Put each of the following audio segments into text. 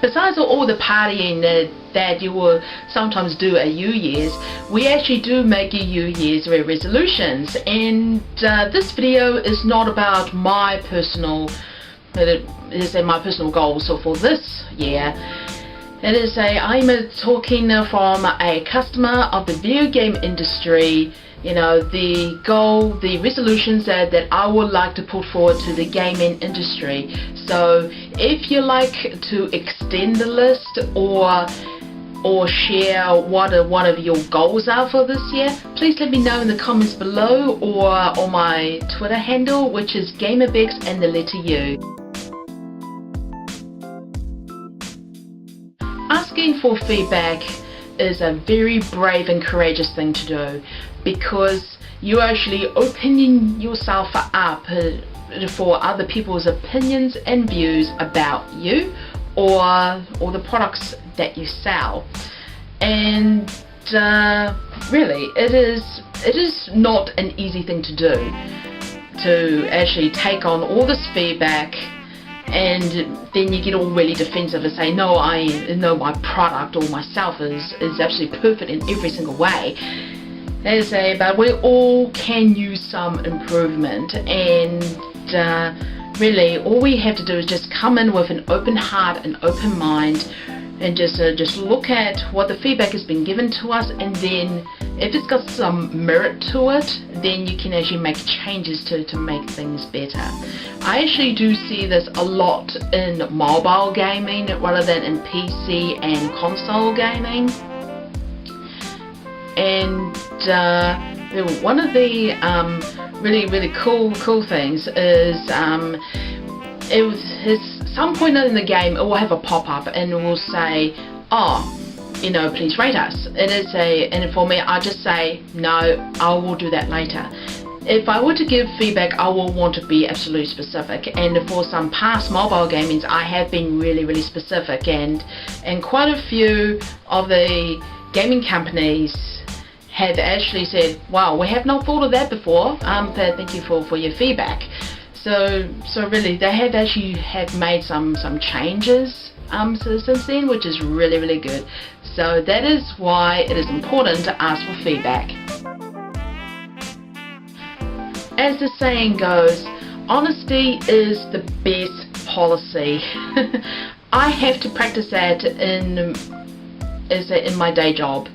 besides all the partying that you will sometimes do at New Year's, we actually do make New Year's resolutions, and this video is not about my personal goals for this year. I'm talking from a customer of the video game industry. The resolutions that I would like to put forward to the gaming industry. So if you like to extend the list or share what one of your goals are for this year, please let me know in the comments below or on my Twitter handle, which is GamerBex and the letter U. Asking for feedback is a very brave and courageous thing to do, because you're actually opening yourself up for other people's opinions and views about you or the products that you sell. And really, it is not an easy thing to do, to actually take on all this feedback, and then you get all really defensive and say, no, I know my product or myself is absolutely perfect in every single way. But we all can use some improvement, and really all we have to do is just come in with an open heart and open mind, and just look at what the feedback has been given to us, and then if it's got some merit to it, then you can actually make changes to make things better. I actually do see this a lot in mobile gaming rather than in PC and console gaming. And one of the really cool things is some point in the game it will have a pop-up and it will say, please rate us. And for me, I just say, no, I will do that later. If I were to give feedback, I will want to be absolutely specific, and for some past mobile gamings I have been really specific, and quite a few of the gaming companies have actually said, wow, we have not thought of that before, thank you for your feedback. So really they have actually made some changes since then, which is really good. So that is why it is important to ask for feedback. As the saying goes, honesty is the best policy. I have to practice that in my day job,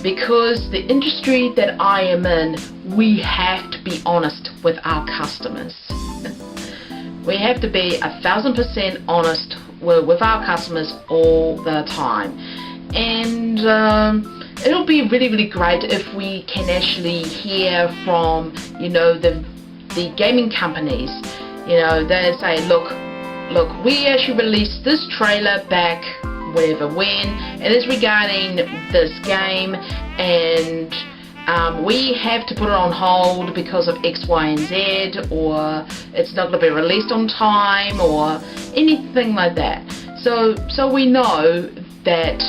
because the industry that I am in, we have to be honest with our customers. We have to be 1000% honest with our customers all the time. And it'll be really great if we can actually hear from the gaming companies. They say, look, we actually released this trailer back whatever when, it is regarding this game, and we have to put it on hold because of X, Y, and Z, or it's not going to be released on time, or anything like that. So we know that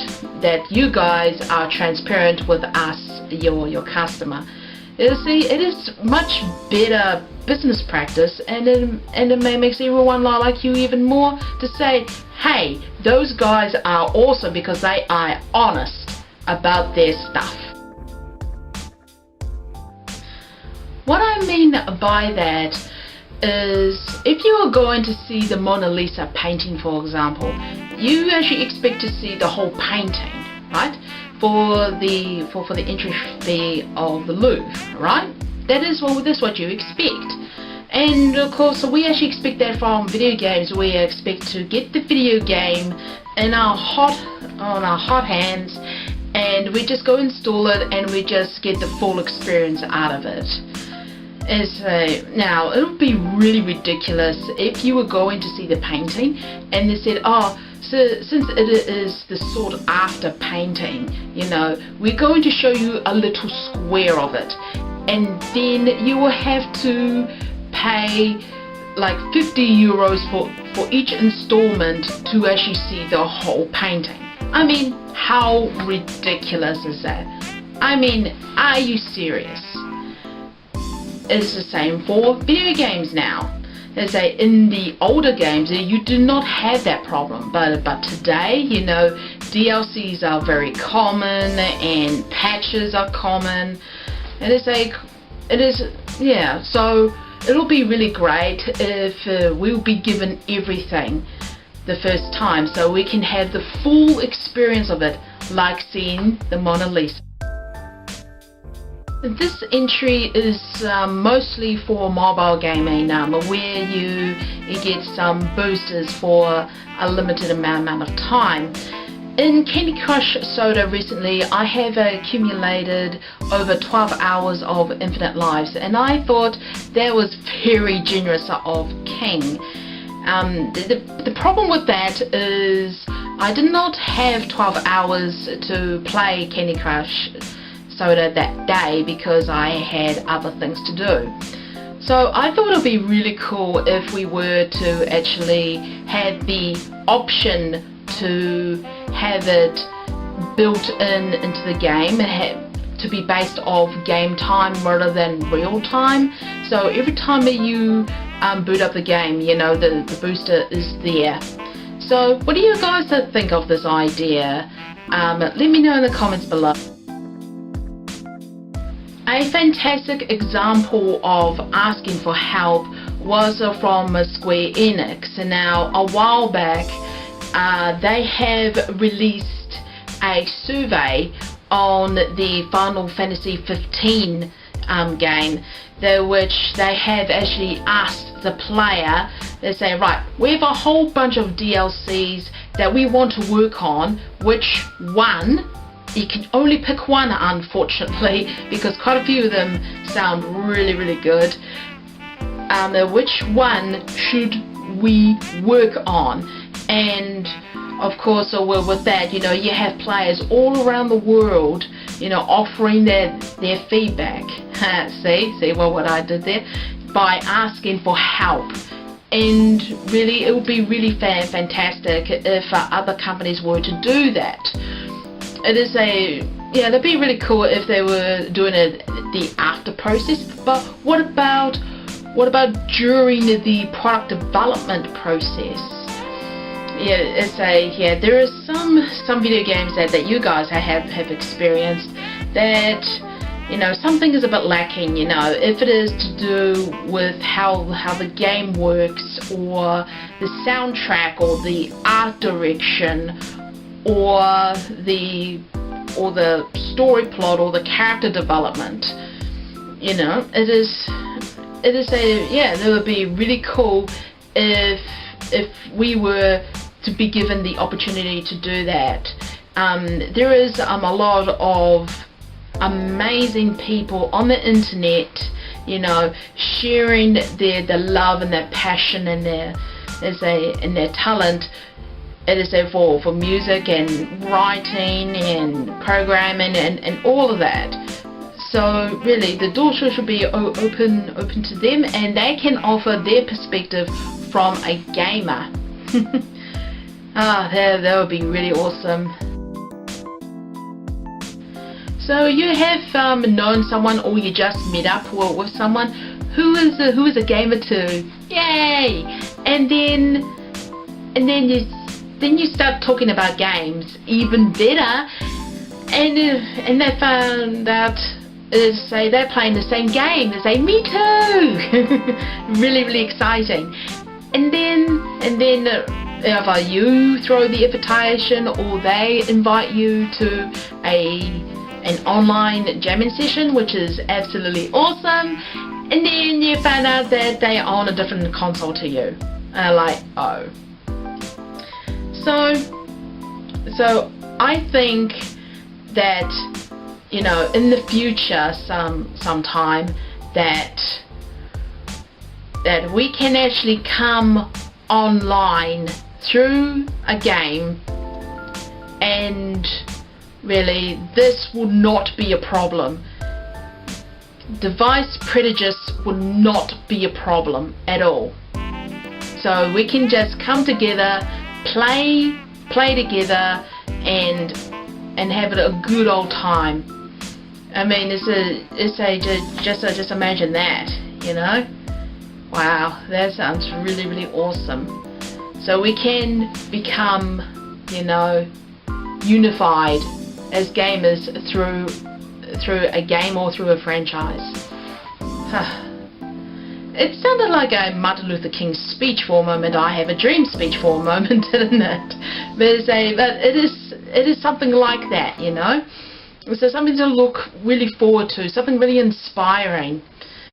you guys are transparent with us, your customer. You see, it is much better business practice, and it makes everyone like you even more to say, hey, those guys are awesome because they are honest about their stuff. What I mean by that is, if you are going to see the Mona Lisa painting, for example, you actually expect to see the whole painting, right? For the entry fee of the Louvre, right? That's what you expect. And of course, we actually expect that from video games. We expect to get the video game on our hot hands, and we just go install it, and we just get the full experience out of it. Now, it would be really ridiculous if you were going to see the painting and they said, so since it is the sought after painting, we're going to show you a little square of it, and then you will have to pay like 50 euros for each installment to actually see the whole painting. I mean, how ridiculous is that? I mean, are you serious? It's the same for video games now. let's say in the older games, you do not have that problem. But today, you know, DLCs are very common and patches are common. And so it'll be really great if we'll be given everything the first time, so we can have the full experience of it, like seeing the Mona Lisa. This entry is mostly for mobile gaming, where you get some boosters for a limited amount of time. In Candy Crush Soda recently, I have accumulated over 12 hours of infinite lives, and I thought that was very generous of King. The problem with that is I did not have 12 hours to play Candy Crush Soda that day because I had other things to do. So I thought it would be really cool if we were to actually have the option to have it built into the game and to be based off game time rather than real time. So every time that you boot up the game, you know, the booster is there. So what do you guys think of this idea? Let me know in the comments below. A fantastic example of asking for help was from Square Enix. And now a while back they have released a survey on the Final Fantasy 15 game, which they have actually asked the player. They say, right, we have a whole bunch of DLCs that we want to work on. Which one? You can only pick one, unfortunately, because quite a few of them sound really, really good. Which one should we work on? And of course, with that, you know, you have players all around the world, you know, offering their feedback. see what I did there? By asking for help. And really, it would be really fantastic if other companies were to do that. That'd be really cool if they were doing it the after process. But what about during the product development process? There are some video games that you guys have experienced that, you know, something is a bit lacking. You know, if it is to do with how the game works, or the soundtrack, or the art direction, or the story plot, or the character development. You know, that would be really cool if we were to be given the opportunity to do that. There is a lot of amazing people on the internet, you know, sharing their love and their passion and their talent. For music and writing and programming and all of that. So really, the door should be open to them, and they can offer their perspective from a gamer. That would be really awesome. So you have known someone, or you just met up with someone who is a gamer too. Yay! And then you start talking about games, even better, and they found out they're playing the same game. They say, me too. Really exciting. And then either you throw the invitation, or they invite you to an online jamming session, which is absolutely awesome. And then you find out that they are on a different console to you. Like, oh. So I think that, you know, in the future, sometime that we can actually come online through a game, and really this will not be a problem. Device prejudice will not be a problem at all. So we can just come together, play together, and have it a good old time. I mean, just imagine that, you know. Wow, that sounds really, really awesome. So we can become, you know, unified as gamers through a game or through a franchise. It sounded like a Martin Luther King speech for a moment. I have a dream speech for a moment, didn't it? But it is something like that, you know. So something to look really forward to, something really inspiring.